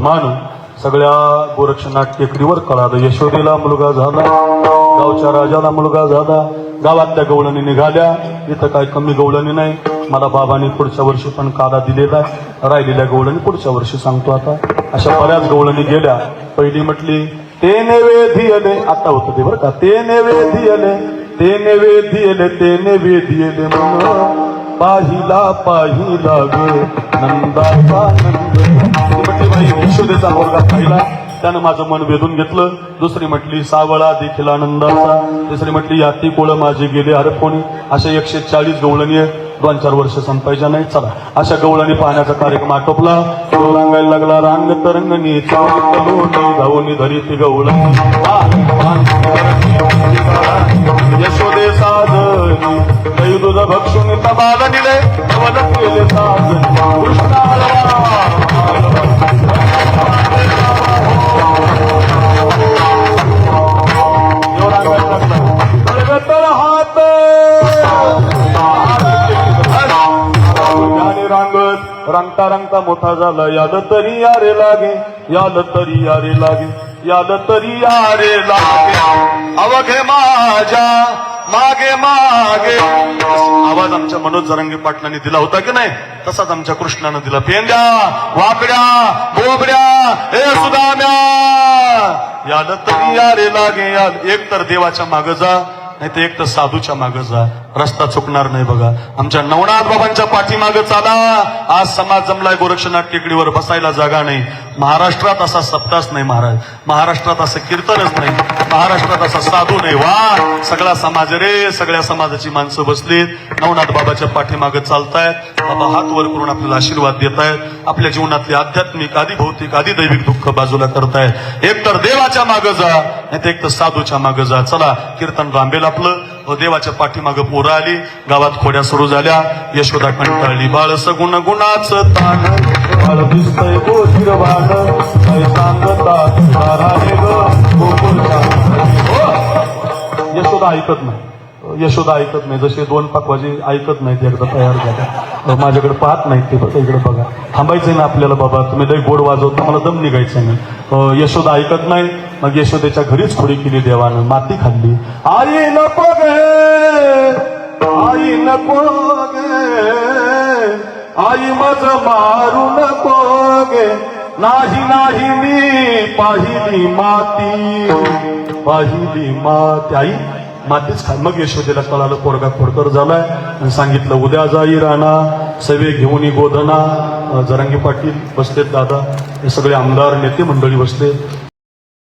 मानून सगळ्या गोरक्षनाथ टेकडीवर कळालं. यशोदेला मुलगा झाला, गावच्या राजाला मुलगा झाला, गावातल्या गवळणी निघाल्या. इथं काय कमी गवळणी नाही. मला बाबांनी पुढच्या वर्षी पण काला दिलेला आहे. राहिलेल्या गवळणी पुढच्या वर्षी सांगतो. आता अशा बऱ्याच गवळणी गेल्या. पहिली म्हटली ते नैवेद्यले, आता होतं ते बरं का, ते नैवेद्यले, ते नैवेद्यले, ते नैवेद्यले म्हणून पाहिला पाहिला गे नंदाचा नंद. म्हटली बाई यशोदेचा मुलगा पाहिला, त्यानं माझं मन वेधून घेतलं. दुसरी म्हटली सावळा देखील आनंदाचा. तिसरी म्हटली याती कोळ माझे गेले हरपोणी. अशा 140 गवळणी 2-4 वर्ष संपायच्या नाही. चला अशा गवळणी पाहण्याचा कार्यक्रम आटोपला. तो रांगायला लागला रांग तरंगणी धावणी धरी ती गवळणी यशोदे साजनी काही दूध भक्षुनी तबाद निले केले साजनी रंगता रंगता मोठा झाला. याद तरी यारे लागे, याद तरी यारे लागे, याद तरी यारे लागे अवघे माझ्या मागे मागे. आवाज आमच्या मनोज जरांगे पाटलांनी दिला होता की नाही, तसाच आमच्या कृष्णानं दिला. पेंद्या वाकड्या बोबड्या हे सुदाम्या याद तरी यारे लागे. याद एक तर देवाच्या मागे जा, नाही तर एक तर साधूच्या मागे जा. रस्ता चुकणार नाही. बघा आमच्या नवनाथ बाबांच्या पाठीमागे चाला. आज समाज जमलाय गोरक्षनाथ टेकडीवर, बसायला जागा नाही. महाराष्ट्रात असा सप्तास नाही महाराज, महाराष्ट्रात असं कीर्तनच नाही, महाराष्ट्रात असा साधू नाही. वा सगळा समाज रे, सगळ्या समाजाची माणसं बसलीत नवनाथ बाबाच्या पाठीमागे चालतायत. बाबा हात वर करून आपल्याला आशीर्वाद देतायत. आपल्या जीवनातले आध्यात्मिक आधी भौतिक आधी दैविक दुःख बाजूला करतायत. एक तर देवाच्या मागे जा, नाही तर एक तर साधूच्या मागे जा. चला कीर्तन रांबेल आपलं. देवाच्या पाठीमागं पोरं आली. गावात खोड्या सुरू झाल्या. यशोदा कंटाळली. बाळ सगुण गुणाचं ताण बाळ दिसतंय गोधीरवाण काय सांगता रे ग गोकुळचा. यशोदा ऐकत नाही. यशोदा ऐकत नाही. जसे 2 पाकवाजी ऐकत नाहीत एकदा तयार झाल्या. माझ्याकडे पाहत नाहीत ते. बघा इकडे बघा. थांबायचंय ना आपल्याला. बाबा तुम्ही लई गोड वाजवता, मला दम निघायचं नाही. यशोदा ऐकत नाही. मग यशोदेच्या घरीच खोडी केली देवानं. माती खाल्ली. आई नको गे, आई नको गे, आई मज मारू नको गे. नाही नाही मी पाहिली माती, पाहिली माती. आई मातीच खा. मग यशोदेला कळालं पोरगा खोडकर झालाय. आणि सांगितलं उद्या जाई राणा सवे घेऊन गोधना. जरांगे पाटील बसलेत, दादा हे सगळे आमदार नेते मंडळी बसले.